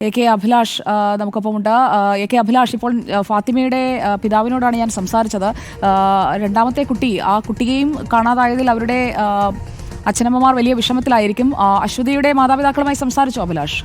A K Abhilash നമുക്കൊപ്പമുണ്ട്. A K Abhilash, ഇപ്പോൾ ഫാത്തിമയുടെ പിതാവിനോടാണ് ഞാൻ സംസാരിച്ചത്. രണ്ടാമത്തെ കുട്ടി, ആ കുട്ടിയെയും കാണാതായതിൽ അവരുടെ അച്ഛനമ്മമാർ വലിയ വിഷമത്തിലായിരിക്കും. അശ്വതിയുടെ മാതാപിതാക്കളുമായി സംസാരിച്ചോ അഭിലാഷ്?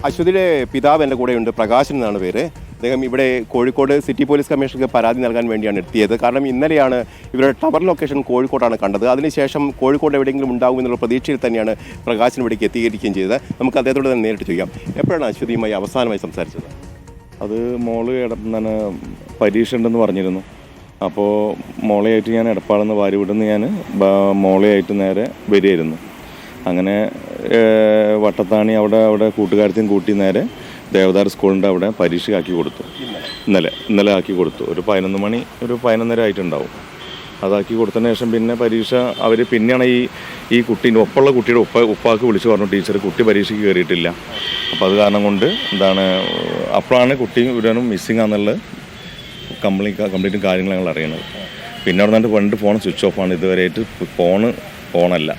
അശ്വതിയുടെ പിതാവ് എൻ്റെ കൂടെയുണ്ട്, പ്രകാശൻ എന്നാണ് പേര്. അദ്ദേഹം ഇവിടെ കോഴിക്കോട് സിറ്റി പോലീസ് കമ്മീഷണർക്ക് പരാതി നൽകാൻ വേണ്ടിയാണ് എത്തിയത്. കാരണം ഇന്നലെയാണ് ഇവരുടെ ടവർ ലൊക്കേഷൻ കോഴിക്കോടാണ് കണ്ടത്. അതിനുശേഷം കോഴിക്കോട് എവിടെയെങ്കിലും ഉണ്ടാകുമെന്നുള്ള പ്രതീക്ഷയിൽ തന്നെയാണ് പ്രകാശൻ ഇവിടേക്ക് എത്തിയിരിക്കുകയും ചെയ്തത്. നമുക്ക് അദ്ദേഹത്തോട് തന്നെ നേരിട്ട് ചോദിക്കാം, എപ്പോഴാണ് അശ്വതിയുമായി അവസാനമായി സംസാരിച്ചത്? അത് മോള് പരീക്ഷ ഉണ്ടെന്ന് പറഞ്ഞിരുന്നു. അപ്പോൾ മോളെയായിട്ട് ഞാൻ എടപ്പാളെന്ന് വാരിവിടുന്ന് ഞാൻ മോളെയായിട്ട് നേരെ വരികയായിരുന്നു. അങ്ങനെ വട്ടത്താണി അവിടെ കൂട്ടുകാരത്തെയും കൂട്ടി നേരെ ദേവദാർ സ്കൂളിൻ്റെ അവിടെ പരീക്ഷ ആക്കി കൊടുത്തു. ഇന്നലെ ആക്കി കൊടുത്തു. ഒരു 11 മണി, ഒരു 11:30 ആയിട്ടുണ്ടാവും. അതാക്കി കൊടുത്തതിന് ശേഷം പിന്നെ പരീക്ഷ അവർ പിന്നെയാണ് ഈ കുട്ടീൻ്റെ ഒപ്പമുള്ള കുട്ടിയുടെ ഉപ്പാക്ക് വിളിച്ചു പറഞ്ഞു, ടീച്ചർ കുട്ടി പരീക്ഷയ്ക്ക് കയറിയിട്ടില്ല. അപ്പോൾ അത് കാരണം കൊണ്ട് അപ്പോഴാണ് കുട്ടി ഇവരും മിസ്സിങ് ആണെന്നുള്ളത് കംപ്ലീറ്റ് കാര്യങ്ങൾ ഞങ്ങൾ അറിയണത്. പിന്നെ അവിടെ നിന്ന് ഫോൺ സ്വിച്ച് ഓഫാണ്. ഇതുവരെയായിട്ട് ഫോണല്ല.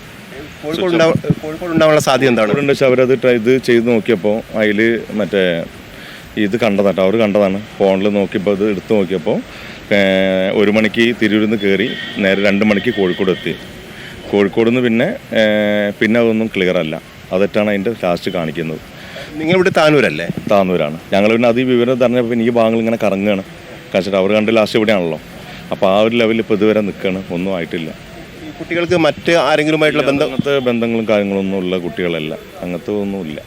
കോഴിക്കോടുണ്ടാവാനുള്ള സാധ്യത എന്താണ് വെച്ചാൽ അവരത് ഇത് ചെയ്ത് നോക്കിയപ്പോൾ അതിൽ ഇത് കണ്ടതാണ്, ടവർ കണ്ടതാണ്. ഫോണിൽ നോക്കിയപ്പോൾ ഇത് എടുത്ത് നോക്കിയപ്പോൾ 1 മണിക്ക് തിരൂരിൽ നിന്ന് കയറി നേരെ 2 മണിക്ക് കോഴിക്കോട് എത്തി. കോഴിക്കോട് നിന്ന് പിന്നെ അതൊന്നും ക്ലിയർ അല്ല. അതൊറ്റാണ് അതിൻ്റെ ലാസ്റ്റ് കാണിക്കുന്നത്. നിങ്ങളിവിടെ താനൂരല്ലേ? താനൂരാണ് ഞങ്ങൾ. പിന്നെ അത് ഈ വിവരം പറഞ്ഞപ്പോൾ ഈ ഭാഗങ്ങൾ ഇങ്ങനെ കറങ്ങുകയാണ്. കാരണം ടവർ കണ്ട് ലാസ്റ്റ് ഇവിടെയാണല്ലോ. അപ്പോൾ ആ ഒരു ലെവലിൽ ഇപ്പോൾ ഇതുവരെ നിൽക്കുകയാണ്. ഒന്നും ആയിട്ടില്ല. കുട്ടികൾക്ക് മറ്റ് ആരെങ്കിലുമായിട്ടുള്ള അങ്ങനത്തെ ബന്ധങ്ങളും കാര്യങ്ങളൊന്നും ഉള്ള കുട്ടികളല്ല. അങ്ങനത്തെ ഒന്നുമില്ല.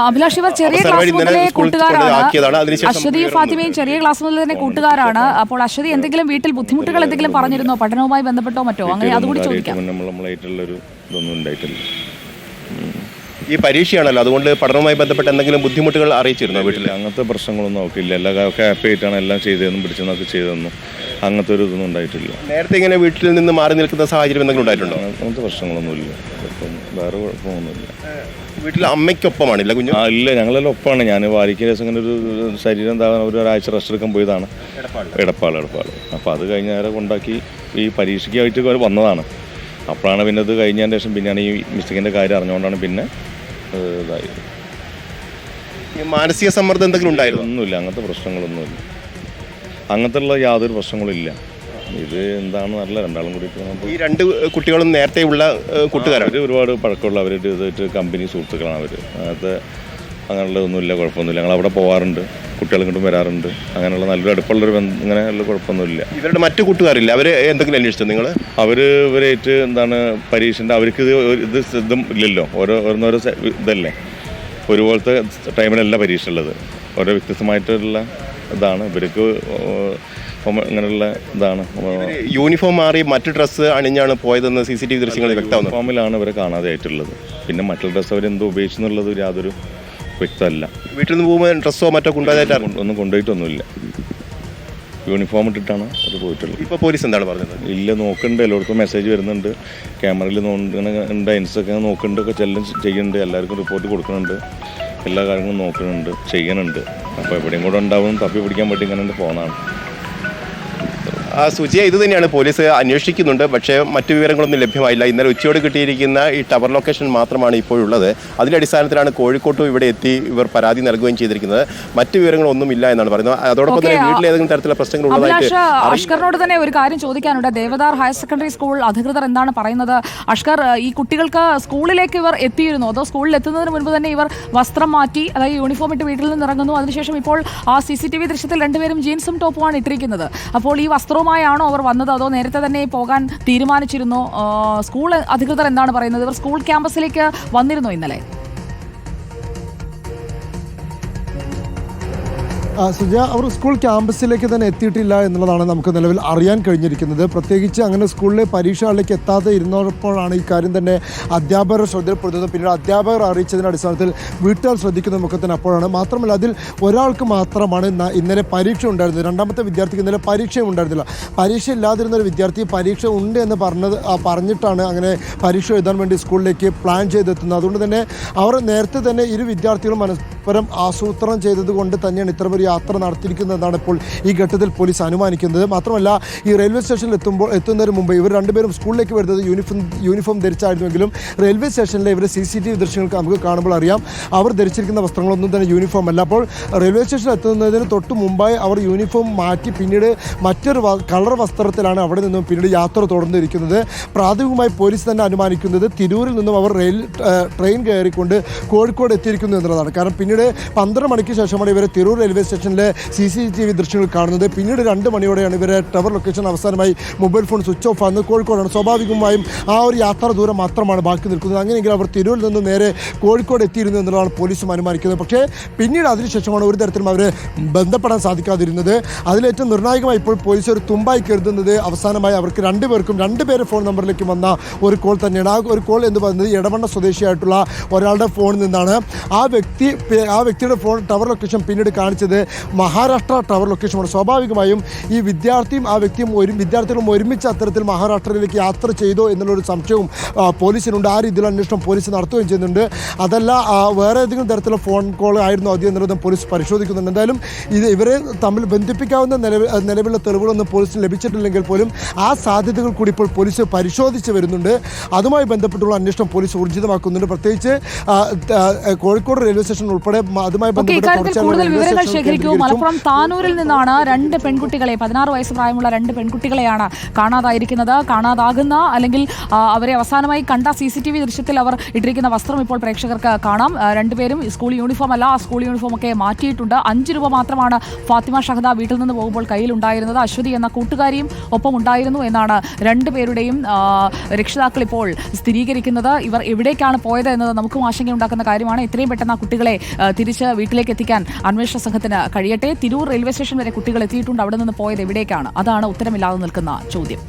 അഭിലാഷ്, ഇവർ ചെറിയ ക്ലാസ് മുതലേ കൂട്ടുകാരാണ്. അശ്വതിയും ഫാത്തിമയും ചെറിയ ക്ലാസ് മുതൽ തന്നെ കൂട്ടുകാരാണ്. അപ്പോൾ അശ്വതി എന്തെങ്കിലും വീട്ടിൽ ബുദ്ധിമുട്ടുകൾ എന്തെങ്കിലും പറഞ്ഞിരുന്നോ, പഠനവുമായി ബന്ധപ്പെട്ടോ മറ്റോ? അങ്ങനെ അതുകൂടി ചോദിക്കാം. നമ്മളായിട്ടുള്ളൊരു ഇതൊന്നും ഉണ്ടായിട്ടില്ല. ഈ പരീക്ഷയാണല്ലോ, അതുകൊണ്ട് പഠനവുമായി ബന്ധപ്പെട്ട് എന്തെങ്കിലും ബുദ്ധിമുട്ടുകൾ അറിയിച്ചിരുന്നോ വീട്ടിൽ? അങ്ങനത്തെ പ്രശ്നങ്ങളൊന്നും നോക്കില്ല. ഒക്കെ ഹാപ്പി ആയിട്ടാണ് എല്ലാം ചെയ്തതെന്നും പിടിച്ചെന്നൊക്കെ ചെയ്തതെന്നും അങ്ങനത്തെ ഒരു ഇതൊന്നും ഉണ്ടായിട്ടില്ല. നേരത്തെ ഇങ്ങനെ വീട്ടിൽ നിന്ന് മാറി നിൽക്കുന്ന സാഹചര്യം എന്തെങ്കിലും ഉണ്ടായിട്ടുണ്ടോ? അങ്ങനത്തെ പ്രശ്നങ്ങളൊന്നുമില്ല. വേറെ കുഴപ്പമൊന്നുമില്ല. വീട്ടിൽ അമ്മയ്ക്കൊപ്പമാണില്ല കുഞ്ഞു? ഇല്ല, ഞങ്ങളെല്ലാം ഒപ്പമാണ്. ഞാൻ വാരിക്ക ദിവസം ഇങ്ങനെ ഒരു ശരീരം എന്താകാൻ ഒരാഴ്ച റെസ്റ്റ് എടുക്കാൻ പോയതാണ് എടപ്പാൾ. അപ്പോൾ അത് കഴിഞ്ഞ നേരം കൊണ്ടാക്കി ഈ പരീക്ഷയ്ക്കായിട്ട് വന്നതാണ്. അപ്പോഴാണ് പിന്നെ ഇത് കഴിഞ്ഞതിന് ശേഷം പിന്നെയാണ് ഈ മിസ്റ്റേക്കിൻ്റെ കാര്യം അറിഞ്ഞുകൊണ്ടാണ് പിന്നെ ഇതായി. മാനസിക സമ്മർദ്ദം എന്തെങ്കിലും ഉണ്ടായിരുന്നു? ഒന്നുമില്ല, അങ്ങനത്തെ പ്രശ്നങ്ങളൊന്നുമില്ല. അങ്ങനത്തെ ഉള്ള യാതൊരു പ്രശ്നങ്ങളും ഇല്ല. ഇത് എന്താണ് നല്ല രണ്ടാളും കൂടി. ഈ 2 കുട്ടികളും നേരത്തെ ഉള്ള കൂട്ടുകാരാണ്. അവർ ഒരുപാട് പഴക്കമുള്ള അവരുടെ ഇതായിട്ട് കമ്പനി സുഹൃത്തുക്കളാണ് അവർ. അങ്ങനെയുള്ളതൊന്നുമില്ല, കുഴപ്പമൊന്നുമില്ല. ഞങ്ങൾ അവിടെ പോകാറുണ്ട്, കുട്ടികൾ ഇങ്ങോട്ടും വരാറുണ്ട്. അങ്ങനെയുള്ള നല്ലൊരു അടുപ്പമുള്ളൊരു ഇങ്ങനെയുള്ള കുഴപ്പമൊന്നുമില്ല. ഇവരുടെ മറ്റു കൂട്ടുകാരില്ല? അവർ എന്തെങ്കിലും അന്വേഷിച്ചു നിങ്ങൾ? ഇവരായിട്ട് പരീക്ഷൻ്റെ അവർക്ക് ഇതും ഇല്ലല്ലോ. ഓരോരോ ഇതല്ലേ, ഒരുപോലത്തെ ടൈമിലല്ല പരീക്ഷ ഉള്ളത്. ഓരോ വ്യത്യസ്തമായിട്ടുള്ള ഇതാണ് ഇവർക്ക്. ഇങ്ങനെയുള്ള ഇതാണ്. യൂണിഫോം മാറി മറ്റു ഡ്രസ്സ് അണിഞ്ഞാണ് പോയതെന്ന് CCTV ദൃശ്യങ്ങളിൽ വ്യക്തമാകുന്നു. യൂണിഫോമിലാണ് ഇവരെ കാണാതെ ആയിട്ടുള്ളത്. പിന്നെ മറ്റുള്ള ഡ്രസ്സ് അവരെന്തോ ഉപയോഗിച്ചെന്നുള്ളത് യാതൊരു വ്യക്തമല്ല. വീട്ടിൽ നിന്ന് പോകുമ്പോൾ ഡ്രസ്സോ മറ്റോ കൊണ്ടുപോയിട്ടാണ്? ഒന്നും കൊണ്ടുപോയിട്ടൊന്നുമില്ല. യൂണിഫോം ഇട്ടിട്ടാണ് അത് പോയിട്ടുള്ളത്. ഇപ്പോൾ പോലീസ് എന്താണ് പറഞ്ഞത്? ഇല്ല, നോക്കുന്നുണ്ട്. എല്ലായിടത്തും മെസ്സേജ് വരുന്നുണ്ട്. ക്യാമറയിൽ ഉണ്ട്, ഇൻസ്റ്റൊക്കെ നോക്കുന്നുണ്ട്, ഒക്കെ ചെയ്യുന്നുണ്ട്. എല്ലാവർക്കും റിപ്പോർട്ട് കൊടുക്കുന്നുണ്ട്. എല്ലാ കാര്യങ്ങളും നോക്കുന്നുണ്ട്, ചെയ്യുന്നുണ്ട്. അപ്പോൾ എവിടെയും കൂടെ ഉണ്ടാവും തപ്പി പിടിക്കാൻ വേണ്ടി ഇങ്ങനെ പോകുന്നതാണ്. സുജിയ, ഇത് തന്നെയാണ് പോലീസ് അന്വേഷിക്കുന്നുണ്ട്. പക്ഷേ മറ്റു വിവരങ്ങളൊന്നും ലഭ്യമായില്ല. ഇന്നലെ ഉച്ചയോട് കിട്ടിയിരിക്കുന്ന ഈ ടവർ ലൊക്കേഷൻ മാത്രമാണ് ഇപ്പോഴുള്ളത്. അതിൻ്റെ അടിസ്ഥാനത്തിലാണ് കോഴിക്കോട്ടും ഇവിടെ എത്തി ഇവർ പരാതി നൽകുകയും ചെയ്തിരിക്കുന്നത്. മറ്റു വിവരങ്ങളൊന്നും ഇല്ല എന്നാണ് പറയുന്നത്. അതോടൊപ്പം തന്നെ വീട്ടിൽ ഏതെങ്കിലും തരത്തിലുള്ള പ്രശ്നങ്ങൾ ഉള്ളതായിട്ട് അഷ്കറിനോട് തന്നെ ഒരു കാര്യം ചോദിക്കാനുണ്ട്. ദേവദാർ ഹയർ സെക്കൻഡറി സ്കൂൾ അധികൃതർ എന്താണ് പറയുന്നത്? അഷ്കർ, ഈ കുട്ടികൾക്ക് സ്കൂളിലേക്ക് ഇവർ എത്തിയിരുന്നു, അതോ സ്കൂളിൽ എത്തുന്നതിന് മുൻപ് തന്നെ ഇവർ വസ്ത്രം മാറ്റി, അതായത് യൂണിഫോം ഇട്ട് വീട്ടിൽ നിന്ന് ഇറങ്ങുന്നു? അതിനുശേഷം ഇപ്പോൾ ആ CCTV ദൃശ്യത്തിൽ 2 പേരും ജീൻസും ടോപ്പുമാണ് ഇട്ടിരിക്കുന്നത്. അപ്പോൾ ഈ വസ്ത്രവുമായാണോ അവർ വന്നത്, അതോ നേരത്തെ തന്നെ പോകാൻ തീരുമാനിച്ചിരുന്നോ? സ്കൂൾ അധികൃതർ എന്താണ് പറയുന്നത്? ഇവർ സ്കൂൾ ക്യാമ്പസിലേക്ക് വന്നിരുന്നോ ഇന്നലെ? സുജ, അവർ സ്കൂൾ ക്യാമ്പസിലേക്ക് തന്നെ എത്തിയിട്ടില്ല എന്നുള്ളതാണ് നമുക്ക് നിലവിൽ അറിയാൻ കഴിഞ്ഞിരിക്കുന്നത്. പ്രത്യേകിച്ച് അങ്ങനെ സ്കൂളിലെ പരീക്ഷകളിലേക്ക് എത്താതെ ഇരുന്നപ്പോഴാണ് ഈ കാര്യം തന്നെ അധ്യാപകർ ശ്രദ്ധയിൽപ്പെടുന്നത്. പിന്നീട് അധ്യാപകർ അറിയിച്ചതിൻ്റെ അടിസ്ഥാനത്തിൽ വീട്ടുകാർ ശ്രദ്ധിക്കുന്നതൊക്കെ തന്നെ അപ്പോഴാണ്. മാത്രമല്ല, അതിൽ ഒരാൾക്ക് മാത്രമാണ് ഇന്നലെ പരീക്ഷ ഉണ്ടായിരുന്നത്. രണ്ടാമത്തെ വിദ്യാർത്ഥിക്ക് ഇന്നലെ പരീക്ഷയും ഉണ്ടായിരുന്നില്ല. പരീക്ഷ ഇല്ലാതിരുന്ന ഒരു വിദ്യാർത്ഥി പരീക്ഷ ഉണ്ട് എന്ന് പറഞ്ഞിട്ടാണ് അങ്ങനെ പരീക്ഷ എഴുതാൻ വേണ്ടി സ്കൂളിലേക്ക് പ്ലാൻ ചെയ്തെത്തുന്നത്. അതുകൊണ്ട് തന്നെ അവർ നേരത്തെ തന്നെ 2 വിദ്യാർത്ഥികളും പരസ്പരം ആസൂത്രണം ചെയ്തത് കൊണ്ട് തന്നെയാണ് ഇത്ര വലിയ യാത്ര നടത്തിയിരിക്കുന്നതെന്നാണ് ഇപ്പോൾ ഈ ഘട്ടത്തിൽ പോലീസ് അനുമാനിക്കുന്നത്. മാത്രമല്ല ഈ റെയിൽവേ സ്റ്റേഷനിൽ എത്തുന്നതിന് മുമ്പ് ഇവർ രണ്ടുപേരും സ്കൂളിലേക്ക് വരുന്നത് യൂണിഫോം ധരിച്ചായിരുന്നുവെങ്കിലും റെയിൽവേ സ്റ്റേഷനിലെ ഇവരുടെ CCTV ദൃശ്യങ്ങൾക്ക് നമുക്ക് കാണുമ്പോൾ അറിയാം അവർ ധരിച്ചിരിക്കുന്ന വസ്ത്രങ്ങളൊന്നും തന്നെ യൂണിഫോം അല്ല. അപ്പോൾ റെയിൽവേ സ്റ്റേഷനിൽ എത്തുന്നതിന് തൊട്ട് മുമ്പായി അവർ യൂണിഫോം മാറ്റി പിന്നീട് മറ്റൊരു കളർ വസ്ത്രത്തിലാണ് അവിടെ നിന്നും പിന്നീട് യാത്ര തുടർന്നിരിക്കുന്നത്. പ്രാഥമികമായി പോലീസ് തന്നെ അനുമാനിക്കുന്നത് തിരൂരിൽ നിന്നും അവർ ട്രെയിൻ കയറിക്കൊണ്ട് കോഴിക്കോട് എത്തിയിരിക്കുന്നു എന്നുള്ളതാണ്. കാരണം പിന്നീട് 12 മണിക്ക് ശേഷമാണ് ഇവരെ തിരൂർ റെയിൽവേ സ്റ്റേഷനിലെ CCTV ദൃശ്യങ്ങൾ കാണുന്നത്. പിന്നീട് 2 മണിയോടെയാണ് ഇവരെ ടവർ ലൊക്കേഷൻ അവസാനമായി മൊബൈൽ ഫോൺ സ്വിച്ച് ഓഫ് ആകുന്നത്. കോഴിക്കോടാണ്. സ്വാഭാവികമായും ആ ഒരു യാത്രാ ദൂരം മാത്രമാണ് ബാക്കി നിൽക്കുന്നത്. അങ്ങനെയെങ്കിൽ അവർ തിരൂരിൽ നിന്ന് നേരെ കോഴിക്കോട് എത്തിയിരുന്നു എന്നുള്ളതാണ് പോലീസും അനുമാനിക്കുന്നത്. പക്ഷേ പിന്നീട് അതിനുശേഷമാണ് ഒരു തരത്തിലും അവരെ ബന്ധപ്പെടാൻ സാധിക്കാതിരുന്നത്. അതിലേറ്റവും നിർണായകമായി ഇപ്പോൾ പോലീസ് ഒരു തുമ്പായി കരുതുന്നത് അവസാനമായി അവർക്ക് 2 പേർക്കും 2 പേരെ ഫോൺ നമ്പറിലേക്ക് വന്ന ഒരു കോൾ തന്നെയാണ്. ആ ഒരു കോൾ എന്ന് പറയുന്നത് എടവണ്ണ സ്വദേശിയായിട്ടുള്ള ഒരാളുടെ ഫോണിൽ നിന്നാണ്. ആ വ്യക്തിയുടെ ഫോൺ ടവർ ലൊക്കേഷൻ പിന്നീട് കാണിച്ചത് മഹാരാഷ്ട്ര ടവർ ലൊക്കേഷനാണ്. സ്വാഭാവികമായും ഈ വിദ്യാർത്ഥിയും ആ വ്യക്തിയും വിദ്യാർത്ഥികളും ഒരുമിച്ച് അത്തരത്തിൽ മഹാരാഷ്ട്രയിലേക്ക് യാത്ര ചെയ്തോ എന്നുള്ളൊരു സംശയവും പോലീസിനുണ്ട്. ആ രീതിയിലുള്ള അന്വേഷണം പോലീസ് നടത്തുകയും ചെയ്യുന്നുണ്ട്. അതല്ല വേറെ ഏതെങ്കിലും തരത്തിലുള്ള ഫോൺ കോൾ ആയിരുന്നോ അത് എന്നുള്ളതും പോലീസ് പരിശോധിക്കുന്നുണ്ട്. എന്തായാലും ഇവരെ തമ്മിൽ ബന്ധിപ്പിക്കാവുന്ന നിലവിലുള്ള തെളിവുകളൊന്നും പോലീസിന് ലഭിച്ചിട്ടില്ലെങ്കിൽ പോലും ആ സാധ്യതകൾ കൂടി ഇപ്പോൾ പോലീസ് പരിശോധിച്ച് വരുന്നുണ്ട്. അതുമായി ബന്ധപ്പെട്ടുള്ള അന്വേഷണം പോലീസ് ഊർജിതമാക്കുന്നുണ്ട്. പ്രത്യേകിച്ച് കോഴിക്കോട് റെയിൽവേ സ്റ്റേഷൻ ഉൾപ്പെടെ അതുമായി കൂടുതൽ വിവരങ്ങൾ ശേഖരിക്കൂ. മലപ്പുറം താനൂരിൽ നിന്നാണ് 2 പെൺകുട്ടികളെ 16 വയസ്സ് പ്രായമുള്ള 2 പെൺകുട്ടികളെയാണ് കാണാതായിരിക്കുന്നത്. കാണാതാകുന്ന അല്ലെങ്കിൽ അവരെ അവസാനമായി കണ്ട CCTV ദൃശ്യത്തിൽ അവർ ഇട്ടിരിക്കുന്ന വസ്ത്രം ഇപ്പോൾ പ്രേക്ഷകർക്ക് കാണാം. 2 പേരും സ്കൂൾ യൂണിഫോം അല്ല, ആ സ്കൂൾ യൂണിഫോം ഒക്കെ മാറ്റിയിട്ടുണ്ട്. 5 രൂപ മാത്രമാണ് ഫാത്തിമ ഷഹദ വീട്ടിൽ നിന്ന് പോകുമ്പോൾ കയ്യിലുണ്ടായിരുന്നത്. അശ്വതി എന്ന കൂട്ടുകാരിയും ഒപ്പം ഉണ്ടായിരുന്നു എന്നാണ് 2 പേരുടെയും രക്ഷിതാക്കൾ ഇപ്പോൾ സ്ഥിരീകരിക്കുന്നത്. ഇവർ എവിടേക്കാണ് പോയത് എന്നത് നമുക്കും ആശങ്കയുണ്ടാക്കുന്ന കാര്യമാണ്. എത്രയും പെട്ടെന്ന് ആ കുട്ടികളെ തിരിച്ച് വീട്ടിലേക്ക് എത്തിക്കാൻ അന്വേഷണ സംഘത്തിന് കഴിയട്ടെ. തിരൂർ റെയിൽവേ സ്റ്റേഷൻ വരെ കുട്ടികൾ എത്തിയിട്ടുണ്ട്. അവിടെ നിന്ന് പോയത് എവിടേക്കാണ്? അതാണ് ഉത്തരമില്ലാതെ നിൽക്കുന്ന ചോദ്യം.